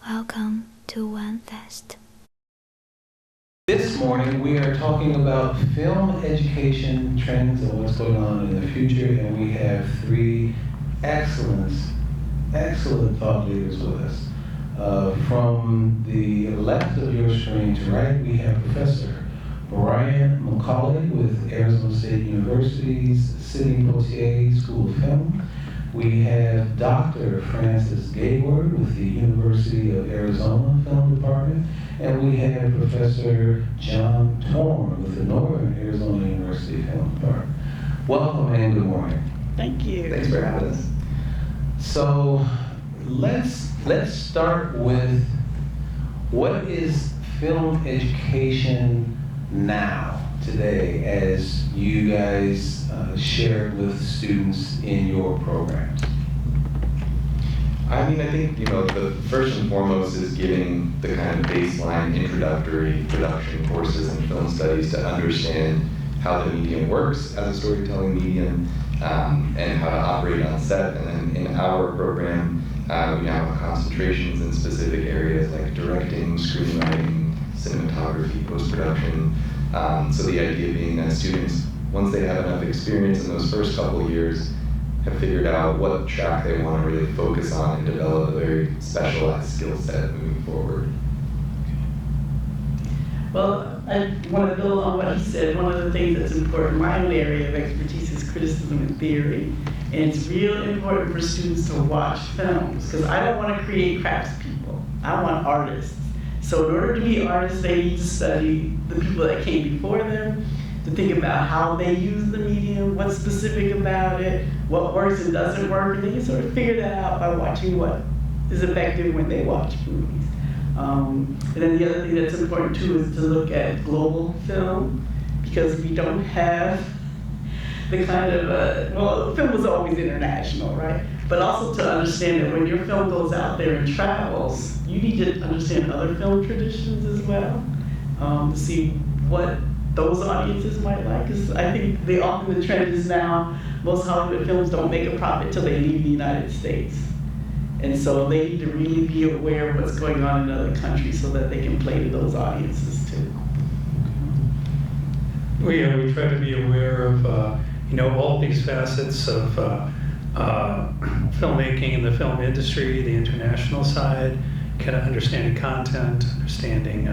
Welcome to WHAMFEST. This morning we are talking about film education trends and what's going on in the future, and we have three excellent thought leaders with us. From the left of your screen to right, we have Professor Brian McAuley with Arizona State University's Sidney Poitier School of Film. We have Dr. Francis Gateward with the University of Arizona Film Department. And we have Professor John Torn with the Northern Arizona University Film Department. Welcome and good morning. Thank you. Thanks for having us. So let's start with, what is film education now, today, as you guys share it with students in your programs? I mean, I think, the first and foremost is giving the kind of baseline introductory production courses in film studies to understand how the medium works as a storytelling medium, and how to operate on set. And then in our program, we now have concentrations in specific areas like directing, screenwriting, cinematography, post-production. So the idea being that students, once they have enough experience in those first couple of years, have figured out what track they want to really focus on and develop a very specialized skill set moving forward. Well, I want to build on what he said. One of the things that's important, my own area of expertise is criticism and theory. And it's real important for students to watch films, because I don't want to create craftspeople. I want artists. So in order to be artists, they need to study the people that came before them, to think about how they use the medium, what's specific about it, what works and doesn't work, and they can sort of figure that out by watching what is effective when they watch movies. And then the other thing that's important too is to look at global film, because we don't have the kind of, well, film was always international, right? But also to understand that when your film goes out there and travels, you need to understand other film traditions as well, to see what those audiences might like. Because I think the trend is now, most Hollywood films don't make a profit till they leave the United States. And so they need to really be aware of what's going on in other countries so that they can play to those audiences too. We try to be aware of all these facets of filmmaking in the film industry, the international side, kind of understanding content, understanding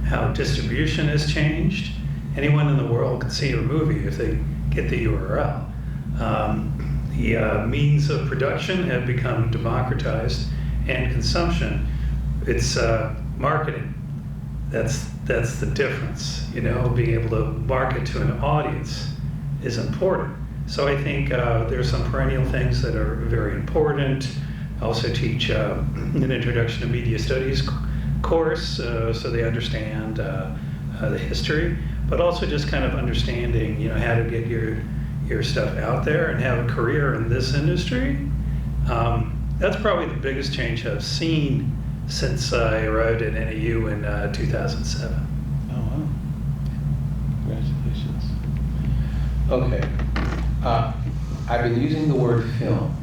how distribution has changed. Anyone in the world can see your movie if they get the URL. The means of production have become democratized, and consumption, it's marketing. That's the difference. Being able to market to an audience is important. So I think there's some perennial things that are very important. I also teach an Introduction to Media Studies course, so they understand the history, but also just kind of understanding, how to get your stuff out there and have a career in this industry. That's probably the biggest change I've seen since I arrived at NAU in 2007. Oh, wow. Congratulations. Okay. I've been using the word film,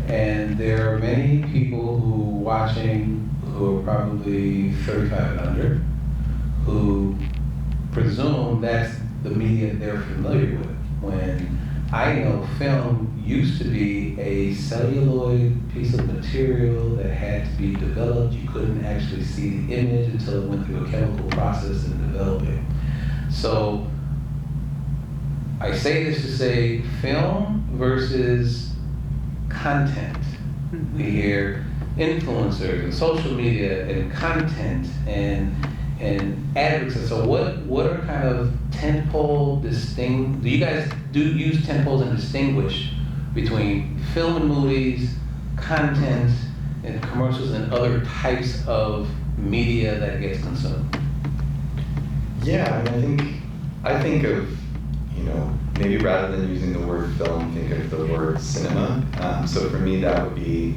and there are many people who are probably 35 and under, who presume that's the media they're familiar with. When I know film used to be a celluloid piece of material that had to be developed. You couldn't actually see the image until it went through a chemical process and developed it. So I say this to say film versus content. We hear influencers and social media and content and advocacy. So what are kind of tentpole do you guys use tentpoles and distinguish between film and movies, content and commercials, and other types of media that gets consumed? Yeah, I think of, maybe rather than using the word film, think of the word cinema. So for me, that would be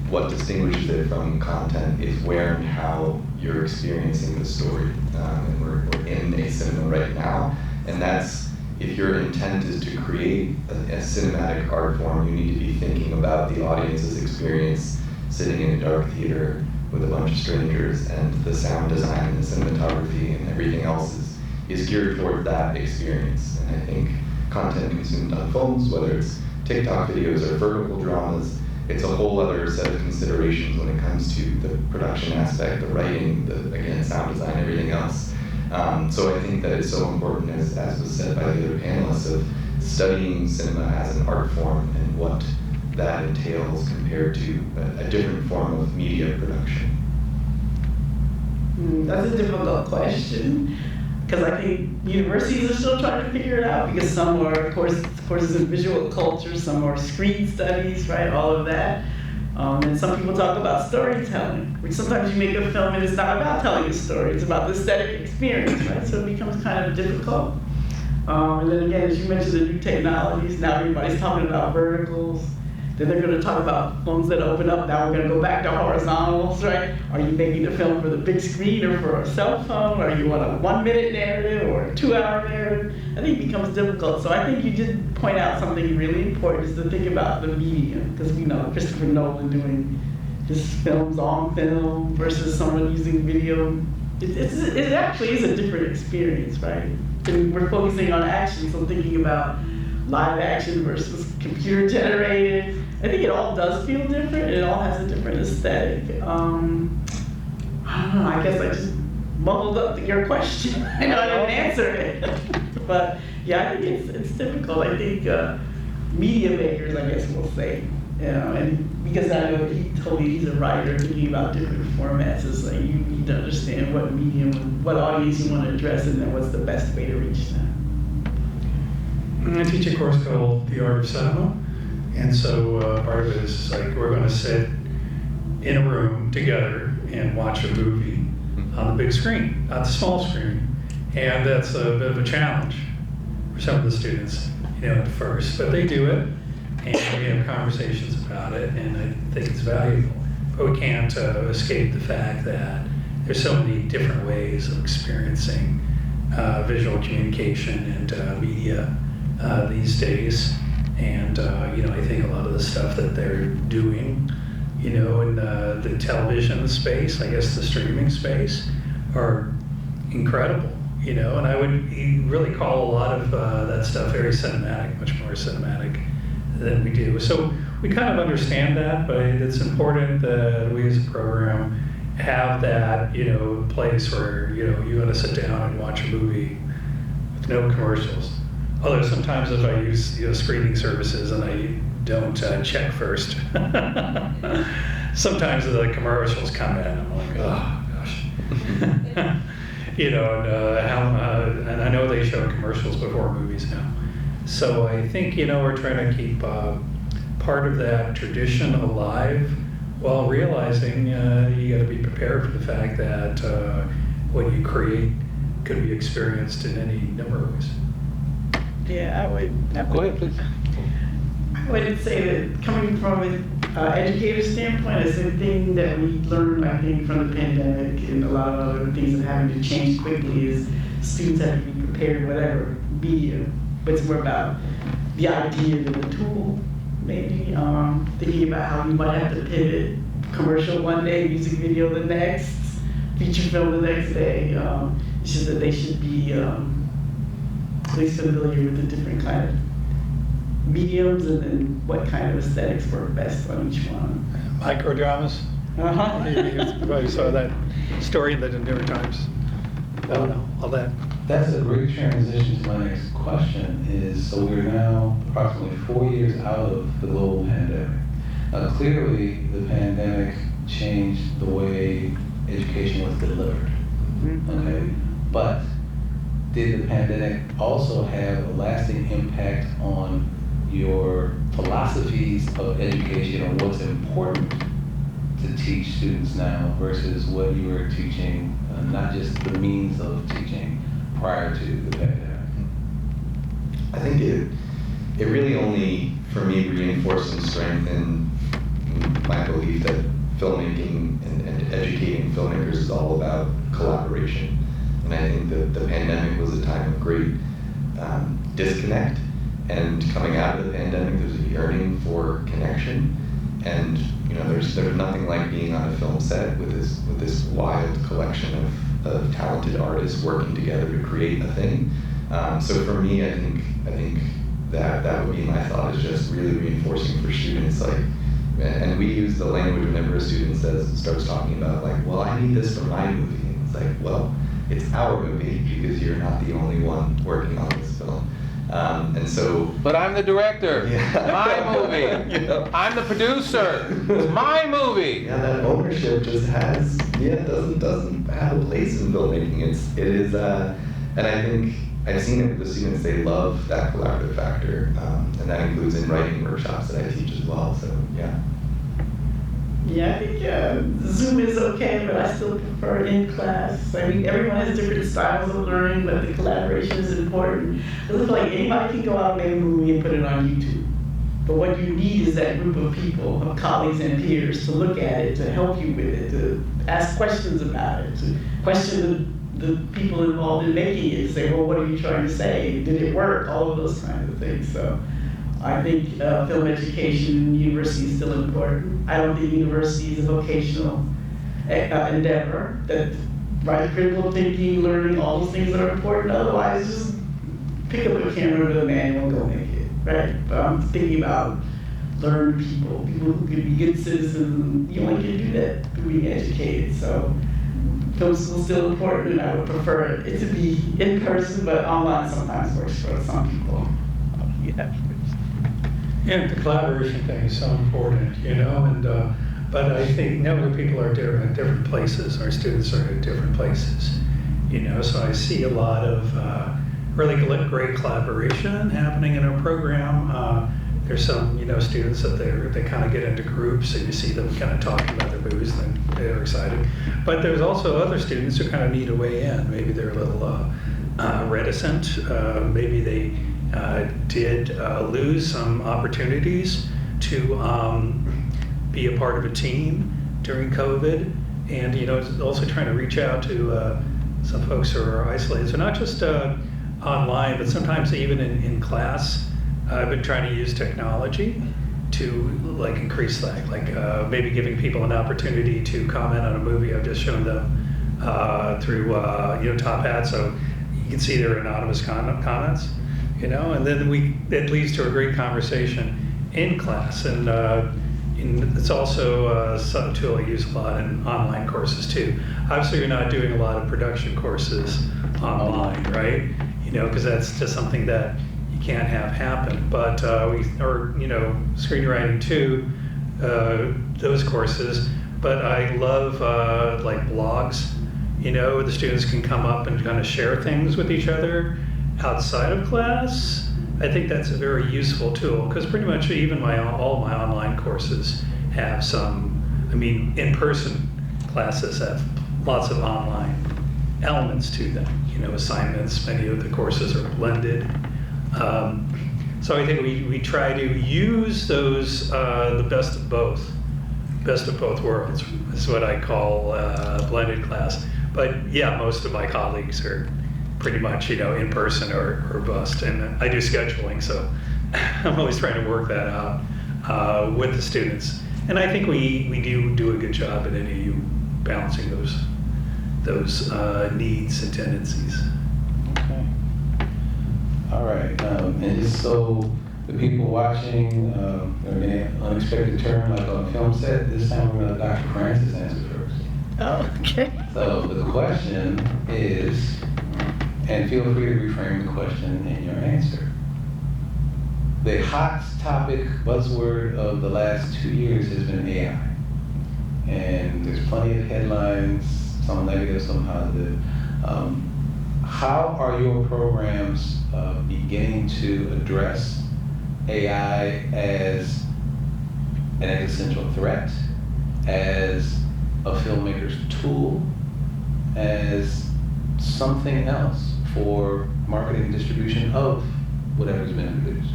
what distinguishes it from content is where and how you're experiencing the story. And we're in a cinema right now, and that's if your intent is to create a cinematic art form, you need to be thinking about the audience's experience sitting in a dark theater with a bunch of strangers, and the sound design and the cinematography and everything else is geared toward that experience. And I think content consumed on phones, whether it's TikTok videos or vertical dramas, it's a whole other set of considerations when it comes to the production aspect, the writing, again, sound design, everything else. So I think that it's so important, as was said by the other panelists, of studying cinema as an art form and what that entails compared to a different form of media production. That's a difficult question, because I think universities are still trying to figure it out, because some are courses in visual culture, some are screen studies, right, all of that. And some people talk about storytelling, which sometimes you make a film and it's not about telling a story, it's about the aesthetic experience, right? So it becomes kind of difficult. And then again, as you mentioned, the new technologies, now everybody's talking about verticals. Then they're going to talk about phones that open up. Now we're going to go back to horizontals, right? Are you making the film for the big screen or for a cell phone? Are you on a 1-minute narrative or a 2-hour narrative? I think it becomes difficult. So I think you did point out something really important, is to think about the medium, because we know Christopher Nolan doing his films on film versus someone using video. It actually is a different experience, right? And we're focusing on action, so thinking about live action versus computer generated. I think it all does feel different. It all has a different aesthetic. I don't know, I guess I just mumbled up your question. I know I didn't answer it. But yeah, I think it's difficult. I think media makers, I guess we'll say, and because I know he told me he's a writer thinking about different formats, it's like you need to understand what medium, what audience you want to address, and then what's the best way to reach them. I teach a course called The Art of Cinema, and so part of it is like we're going to sit in a room together and watch a movie on the big screen, not the small screen, and that's a bit of a challenge for some of the students, at first, but they do it, and we have conversations about it, and I think it's valuable. But we can't escape the fact that there's so many different ways of experiencing visual communication and media these days, and I think a lot of the stuff that they're doing, in the television space, I guess the streaming space, are incredible, and I would really call a lot of that stuff very cinematic, much more cinematic than we do. So we kind of understand that, but it's important that we as a program have that, place where, you're going to sit down and watch a movie with no commercials. Although sometimes if I use screening services and I don't check first, sometimes the commercials come in and I'm like, oh gosh. And I know they show commercials before movies now. So I think, we're trying to keep part of that tradition alive while realizing you got to be prepared for the fact that what you create could be experienced in any number of ways. Yeah, I would. Go ahead, please. I would say that coming from an educator standpoint, it's a thing that we learned, I think, from the pandemic and a lot of other things that having to change quickly is students have to be prepared, whatever medium. But it's more about the idea of the tool, maybe. Thinking about how we might have to pivot commercial one day, music video the next, feature film the next day. It's just that they should be at least familiar with the different kind of mediums and then what kind of aesthetics work best on each one. Microdramas. You saw that story in the New York Times. All that. That's a great transition to my next question is, so we're now approximately 4 years out of the global pandemic. Clearly, the pandemic changed the way education was delivered, okay? But did the pandemic also have a lasting impact on your philosophies of education or what's important to teach students now versus what you were teaching, not just the means of teaching prior to the pandemic? I think it really only, for me, reinforced and strengthened my belief that filmmaking and educating filmmakers is all about collaboration. And I think that the pandemic was a time of great disconnect. And coming out of the pandemic, there's a yearning for connection. And there's nothing like being on a film set with this wild collection of talented artists working together to create a thing. So for me, I think that would be my thought, is just really reinforcing for students, like, and we use the language whenever a student starts talking about, like, well, I need this for my movie. And it's like, well, it's our movie because you're not the only one working on this film. And so, but I'm the director. Yeah. My movie. You know? I'm the producer. It's my movie. Yeah, that ownership just doesn't have a place in filmmaking. It is, and I think I've seen it with the students. They love that collaborative factor, and that includes in writing workshops that I teach as well. So yeah. Yeah, I think Zoom is okay, but I still prefer in class. I mean, everyone has different styles of learning, but the collaboration is important. It looks like anybody can go out and make a movie and put it on YouTube. But what you need is that group of people, of colleagues and peers, to look at it, to help you with it, to ask questions about it, to question the people involved in making it, say, well, what are you trying to say? Did it work? All of those kinds of things. So I think film education in university is still important. I don't think university is a vocational endeavor. That critical thinking, learning, all those things are important. Otherwise, just pick up a camera with a manual and go make it, right? But I'm thinking about learned people who could be good citizens. You only can do that through being educated. So film school is still important, and I would prefer it to be in person, but online sometimes works for some people. Yeah, the collaboration thing is so important, and but I think other people are at different places. Our students are at different places, so I see a lot of really great collaboration happening in our program. There's some, students that they kind of get into groups, and you see them kind of talking about their movies, and they're excited. But there's also other students who kind of need to weigh in. Maybe they're a little reticent. Maybe they did lose some opportunities to be a part of a team during COVID, and also trying to reach out to some folks who are isolated. So not just online, but sometimes even in class. I've been trying to use technology to increase that, maybe giving people an opportunity to comment on a movie I've just shown them through Top Hat, so you can see their anonymous comments. And then it leads to a great conversation in class. And it's also some tool I use a lot in online courses too. Obviously, you're not doing a lot of production courses online, right? Because that's just something that you can't have happen. But screenwriting too, those courses. But I love blogs. The students can come up and kind of share things with each other outside of class. I think that's a very useful tool, because pretty much even all my online courses have in-person classes have lots of online elements to them. Assignments, many of the courses are blended. So I think we try to use those, the best of both worlds is what I call a blended class. But yeah, most of my colleagues are pretty much, in person or bust. And I do scheduling, so I'm always trying to work that out with the students. And I think we do a good job at NAU balancing those needs and tendencies. Okay. All right. And just so the people watching, an unexpected turn like on a film set, this time we're going to let Dr. Francis answer first. Oh, okay. So the question is, and feel free to reframe the question in your answer. The hot topic buzzword of the last 2 years has been AI. And there's plenty of headlines, some negative, some positive. How are your programs beginning to address AI as an existential threat, as a filmmaker's tool, as something else for marketing and distribution of whatever's been produced?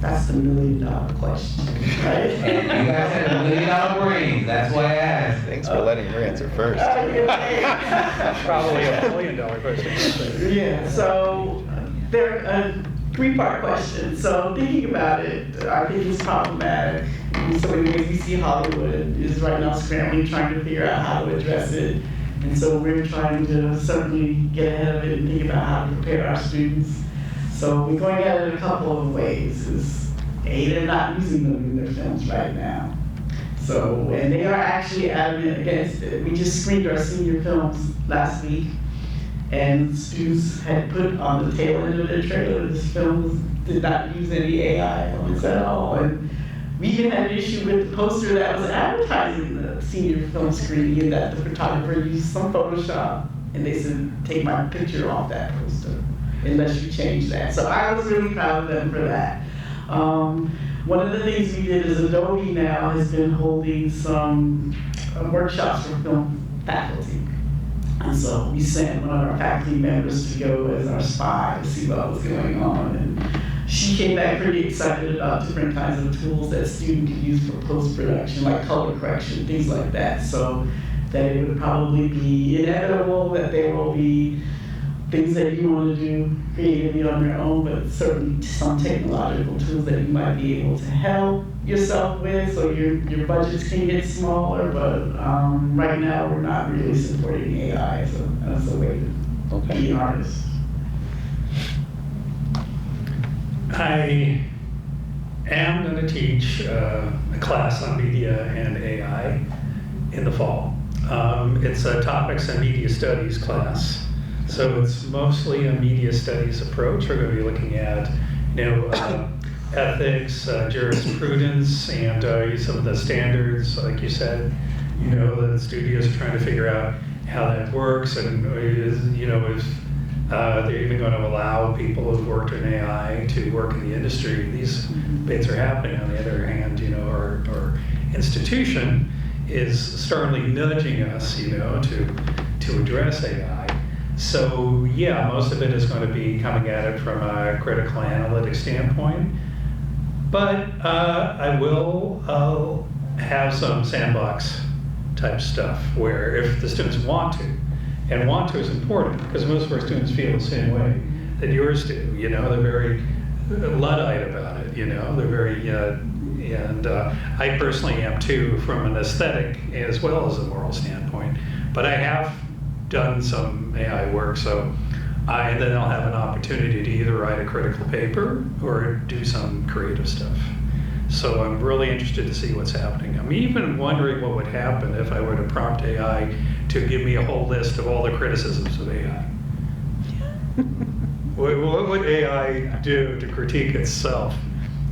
That's the $1 million question, right? And you guys had $1 million brains, that's why I asked. Thanks for letting her answer first. Probably a $1 million question. Yeah, so they're a three-part question. So thinking about it, I think it's problematic. In so many ways, we see Hollywood is right now scrambling, trying to figure out how to address it. And so we're trying to certainly get ahead of it and think about how to prepare our students. So we're going at it a couple of ways. Is A, they're not using them in their films right now. So, and they are actually adamant against it. We just screened our senior films last week, and students had put on the tail end of their trailer, this film did not use any AI elements at all. And we even had an issue with the poster that was advertising the senior film screening, and that the photographer used some Photoshop, and they said, take my picture off that poster, unless you change that. So I was really proud of them for that. One of the things we did is Adobe now has been holding some workshops for film faculty. And so we sent one of our faculty members to go as our spy to see what was going on. And she came back pretty excited about different kinds of tools that students could use for post-production, like color correction, things like that. So that it would probably be inevitable that there will be things that you want to do creatively on your own, but certainly some technological tools that you might be able to help yourself with, so your budgets can get smaller. But right now, we're not really supporting AI as a way to be an artist. I am going to teach a class on media and AI in the fall. It's a topics and media studies class. So it's mostly a media studies approach. We're going to be looking at, ethics, jurisprudence, and some of the standards, like you said. The studios are trying to figure out how that works, and if they're even going to allow people who've worked in AI to work in the industry. These debates are happening. On the other hand, our institution is sternly nudging us, to address AI. So yeah, most of it is going to be coming at it from a critical analytic standpoint. But I will have some sandbox type stuff where if the students want to, and want to is important because most of our students feel the same way that yours do. They're very Luddite about it. They're very, and I personally am too from an aesthetic as well as a moral standpoint. But I have done some AI work, and then I'll have an opportunity to either write a critical paper or do some creative stuff. So I'm really interested to see what's happening. I'm even wondering what would happen if I were to prompt AI to give me a whole list of all the criticisms of AI. What would AI do to critique itself?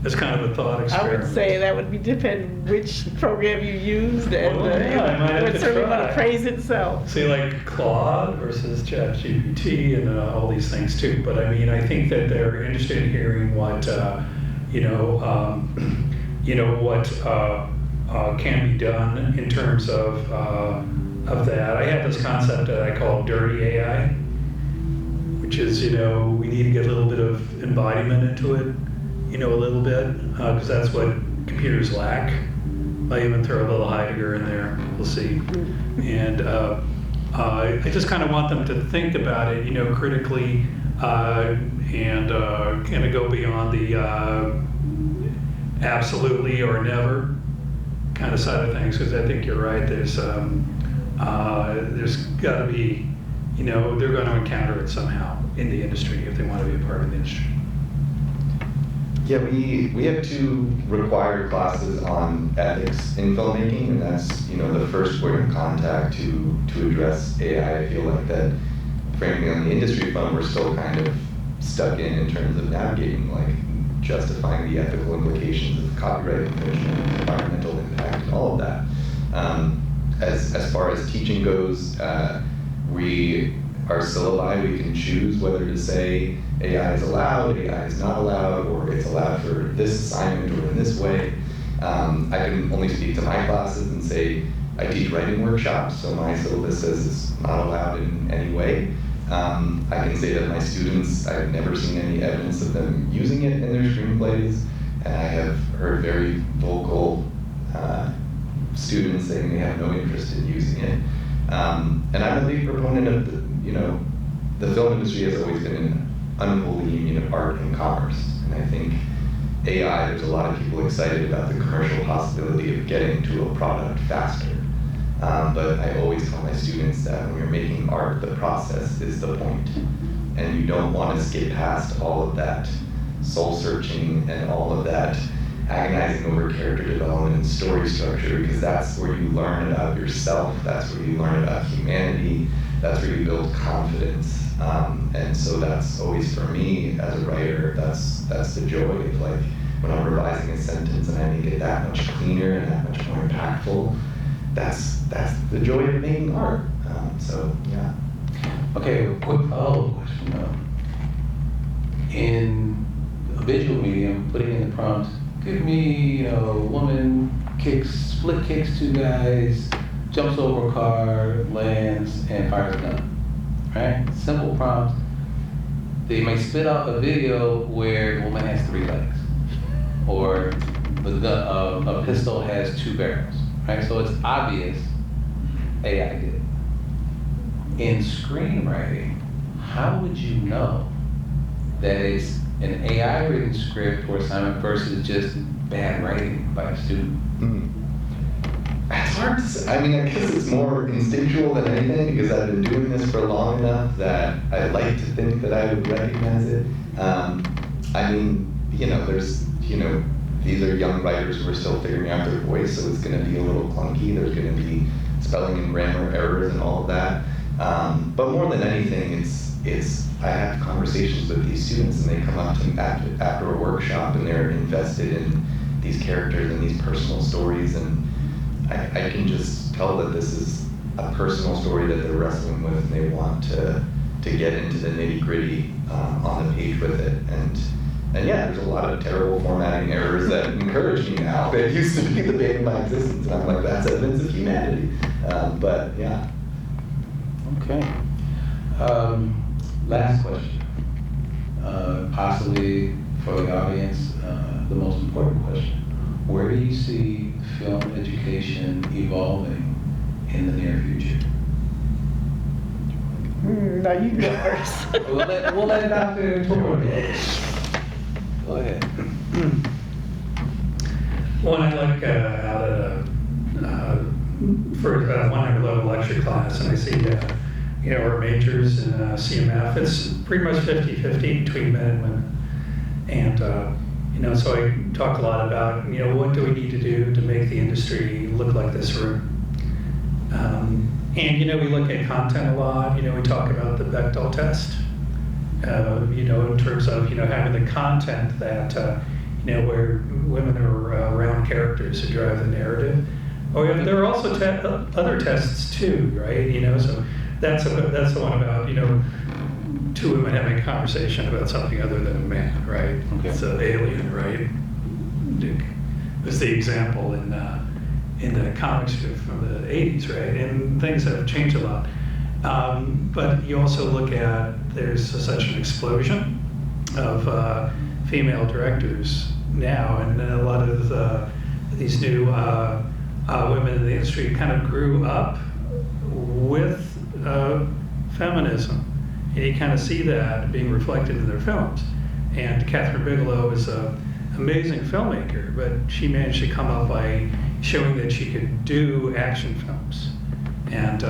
It's kind of a thought experiment. I would say that would be depend which program you used, and it would certainly want to praise itself. See, like Claude versus ChatGPT and all these things too. But I mean, I think that they're interested in hearing what can be done in terms of that. I have this concept that I call dirty AI, which is we need to get a little bit of embodiment into it. A little bit, because that's what computers lack. I even throw a little Heidegger in there, we'll see. And I just kind of want them to think about it, critically, and kind of go beyond the absolutely or never kind of side of things, because I think you're right, there's got to be, they're going to encounter it somehow in the industry if they want to be a part of the industry. Yeah, we have 2 required classes on ethics in filmmaking, and that's the first point of contact to address AI. I feel like that, frankly, on the industry front, we're still kind of stuck in terms of navigating, like justifying the ethical implications of copyright infringement, environmental impact, and all of that. As far as teaching goes, our syllabi, we can choose whether to say AI is allowed, AI is not allowed, or it's allowed for this assignment or in this way. I can only speak to my classes and say I teach writing workshops, so my syllabus says it's not allowed in any way. I can say that my students, I've never seen any evidence of them using it in their screenplays, and I have heard very vocal students saying they have no interest in using it. And I'm a big proponent of the film industry has always been unholy union of art and commerce. And I think AI, there's a lot of people excited about the commercial possibility of getting to a product faster. But I always tell my students that when you're making art, the process is the point. And you don't want to skip past all of that soul searching and all of that agonizing over character development and story structure, because that's where you learn about yourself, that's where you learn about humanity, that's where you build confidence. And so that's always, for me as a writer, that's the joy of, like, when I'm revising a sentence and I make it that much cleaner and that much more impactful, that's the joy of making art. So yeah. Okay, a quick follow-up question though. In a visual medium, putting in the prompt, give me, a woman split kicks two guys, jumps over a car, lands, and fires a gun. Right? Simple prompt. They may spit out a video where the woman has 3 legs, or a pistol has 2 barrels. Right? So it's obvious AI did it. In screenwriting, how would you know that it's an AI written script or assignment versus just bad writing by a student? It's hard to say. I mean, I guess it's more instinctual than anything, because I've been doing this for long enough that I like to think that I would recognize it. I mean, there's, these are young writers who are still figuring out their voice, so it's going to be a little clunky. There's going to be spelling and grammar errors and all of that. But more than anything, it's I have conversations with these students, and they come up to me after a workshop, and they're invested in these characters and these personal stories, and I can just tell that this is a personal story that they're wrestling with, and they want to get into the nitty-gritty on the page with it. And yeah, there's a lot of terrible formatting errors that encourage me now. That used to be the bane of my existence, and I'm like, that's evidence of humanity. But yeah. Okay. Last question. Possibly for the audience, the most important question. Where do you see film education evolving in the near future? Now you go first. We'll let Dr. Gateward go ahead. One I look out at for a 100-level lecture class, and I see our majors in CMF, it's pretty much 50-50 between men and women. And so I talk a lot about, what do we need to do to make the industry look like this room? And we look at content a lot. We talk about the Bechdel test, in terms of, having the content that, where women are around characters who drive the narrative. Oh, yeah, there are also other tests too, right? So that's the one about, 2 women having a conversation about something other than a man, right? Okay. It's an alien, right? Was the example in the comic strip from the 80s, right? And things have changed a lot. But you also look at, there's such an explosion of female directors now, and a lot of these new women in the industry kind of grew up with feminism. And you kind of see that being reflected in their films. And Catherine Bigelow is an amazing filmmaker, but she managed to come up by showing that she could do action films and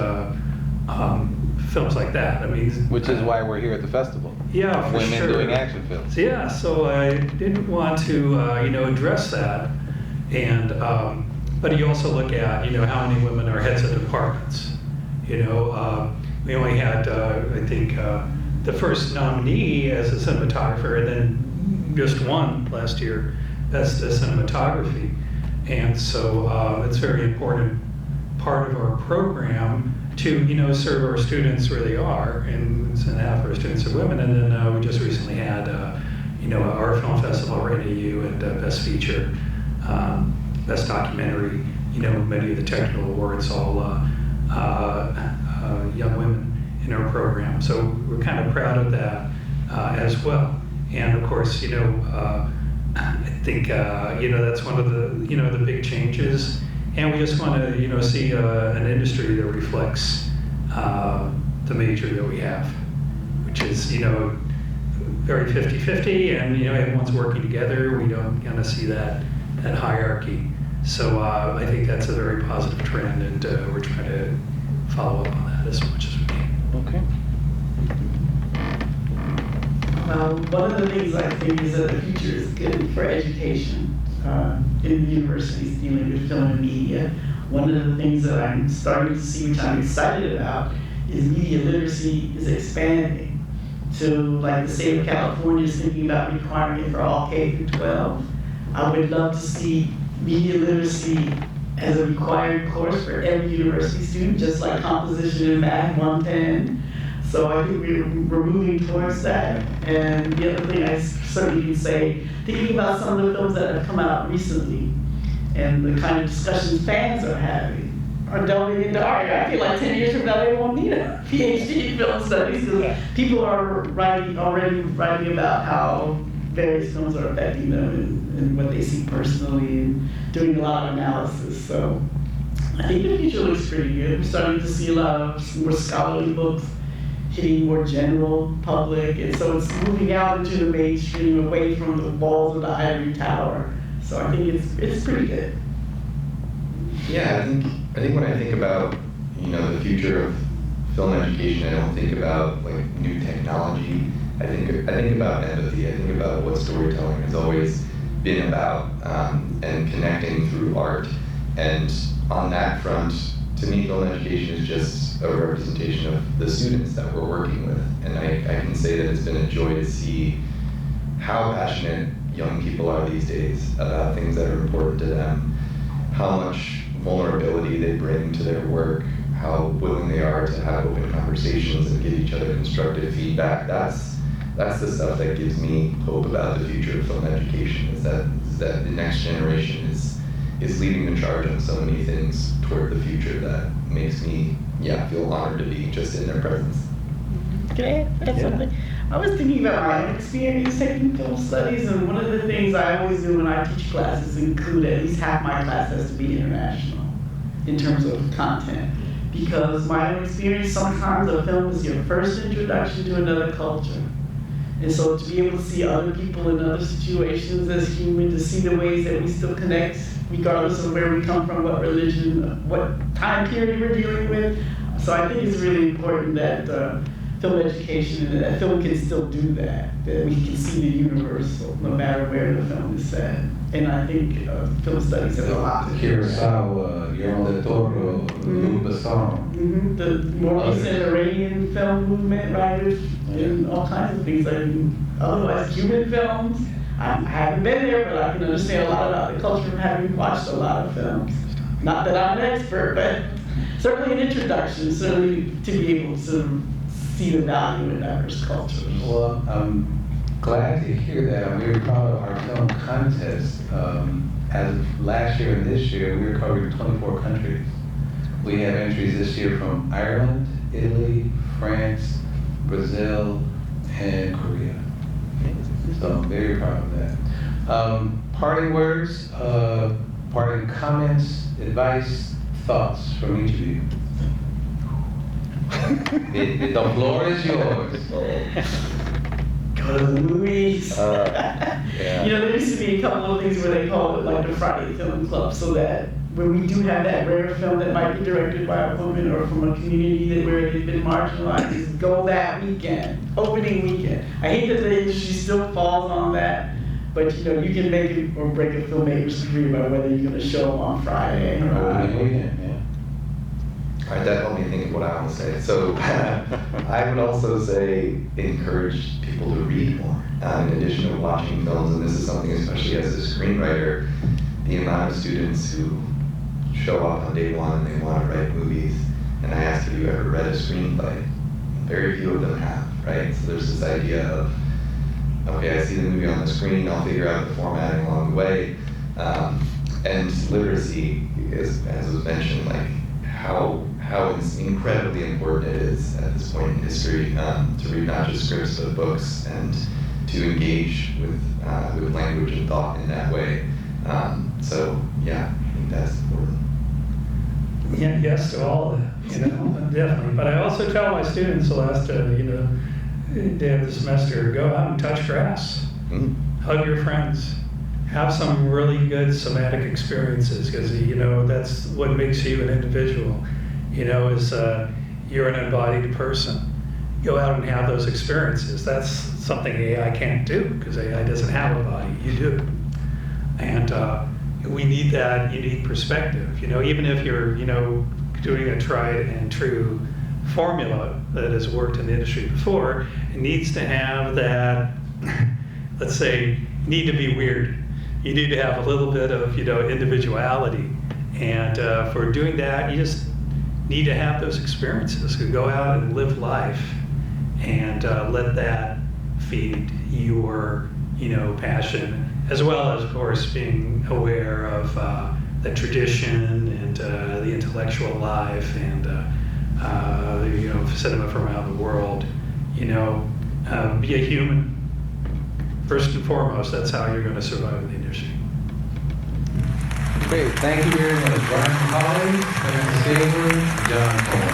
films like that. I mean, Which is why we're here at the festival. Yeah, for Women sure. doing action films. Yeah, so I didn't want to, address that. And but you also look at, how many women are heads of departments. We only had, I think, the first nominee as a cinematographer, and then just one last year, Best Cinematography. And so it's a very important part of our program to, serve our students where they are, and half our students are women. And then we just recently had, our film festival right at AU, and Best Feature, Best Documentary, many of the technical awards, all young women in our program. So we're kind of proud of that as well. And of course, I think, that's one of the, the big changes. And we just want to, see an industry that reflects the major that we have, which is, very 50-50, and everyone's working together. We don't kind of see that hierarchy. So I think that's a very positive trend, and we're trying to follow up on that as much as we can. Okay. One of the things I think is that the future is good for education in the universities dealing with film and media. One of the things that I'm starting to see, which I'm excited about, is media literacy is expanding. So like the state of California is thinking about requiring it for all K through 12. I would love to see media literacy as a required course for every university student, just like composition and math 110. So I think we're moving towards that. And the other thing I certainly can say, thinking about some of the films that have come out recently and the kind of discussions fans are having, are delving into art. I feel like 10 years from now they won't need a PhD in film studies because people are already writing about how various films are affecting them and what they see personally and doing a lot of analysis. So I think the future looks pretty good. We're starting to see a lot of more scholarly books hitting more general public, and so it's moving out into the mainstream, away from the walls of the ivory tower. So I think it's pretty good. Yeah, I think when I think about the future of film education, I don't think about like new technology. I think about empathy. I think about what storytelling has always been about, and connecting through art. And on that front, to me, film education is just a representation of the students that we're working with. And I can say that it's been a joy to see how passionate young people are these days about things that are important to them, how much vulnerability they bring to their work, how willing they are to have open conversations and give each other constructive feedback. That's the stuff that gives me hope about the future of film education, is that the next generation is leading the charge on so many things toward the future that makes me feel honored to be just in their presence. Can I add something? I was thinking about my own experience taking film studies, and one of the things I always do when I teach classes include at least half my class has to be international in terms of content. Because my own experience, sometimes a film is your first introduction to another culture. And so to be able to see other people in other situations as human, to see the ways that we still connect, regardless of where we come from, what religion, what time period we're dealing with. So I think it's really important that film education and that film can still do that we can see the universal no matter where the film is set. And I think film studies have a lot to do. Kurosawa, Guillermo del Toro, Luc Besson. The more recent Iranian film movement, right, and all kinds of things. I mean, otherwise, Cuban films. I haven't been there, but I can understand a lot about the culture from having watched a lot of films. Not that I'm an expert, but certainly an introduction, certainly to be able to see the value in diverse cultures. Well, I'm glad to hear that. I'm very proud of our film contest. As of last year and this year, we are covering 24 countries. We have entries this year from Ireland, Italy, France, Brazil, and Korea. So I'm very proud of that. Parting words, parting comments, advice, thoughts from each of you. The floor is yours. Go to the movies. There used to be a couple of things where they call it like the Friday Film Club, so that when we do have that rare film that might be directed by a woman or from a community where they've been marginalized, go that weekend, opening weekend. I hate that the industry still falls on that, but you can make it or break a filmmaker's career by whether you're going to show them on Friday or Opening weekend, yeah. All right, that helped me think of what I want to say. So I would also say encourage people to read more. In addition to watching films, and this is something especially as a screenwriter, the amount of students who show up on day one and they want to write movies, and I ask, have you ever read a screenplay? Very few of them have, right? So there's this idea of, okay, I see the movie on the screen, I'll figure out the formatting along the way. And literacy is, as was mentioned, like how incredibly important it is at this point in history to read not just scripts but books and to engage with language and thought in that way. So yeah, I think that's important. Yeah, yes to all of that, definitely. But I also tell my students, Celeste, day of the semester, go out and touch grass. Hug your friends. Have some really good somatic experiences, because that's what makes you an individual. Is you're an embodied person. Go out and have those experiences. That's something AI can't do, because AI doesn't have a body. You do. And we need that unique perspective. Even if you're doing a tried and true formula that has worked in the industry before, it needs to have that, let's say, need to be weird. You need to have a little bit of individuality. And for doing that, you just need to have those experiences. Go out and live life, and let that feed your passion, as well as, of course, being aware of the tradition and the intellectual life and the cinema from around the world. Be a human. First and foremost, that's how you're going to survive in the industry. Great, thank you very much, Brian McAuley, Kevin Staley, John Cole.